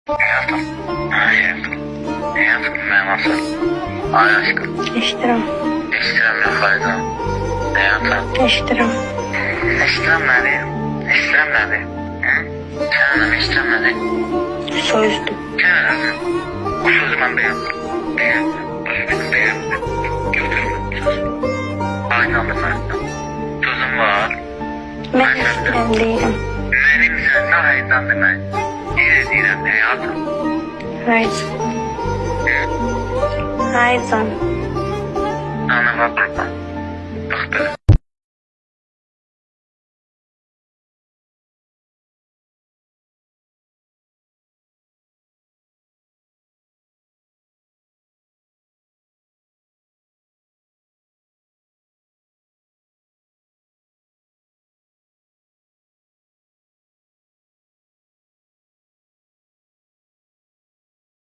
Hayatım. Hayatım. Hayatım ben nasıl? Ay aşkım. Eştiram. İstirem yok hayatım. Hayatım. Eştiram. İstirem nedir? İstirem nedir? Hı? Sen anam istirem nedir? Sözdü. Sen anam. O sözü ben beğendim. Beğendim. O sözü benim beğendim. Götürme söz. Aynı anda ben. Sözüm var. Ben eştiram değilim. Benim sözü hayatımdır ben. Değilim hayatım. Hayır. Hayır. Ana bak kurban.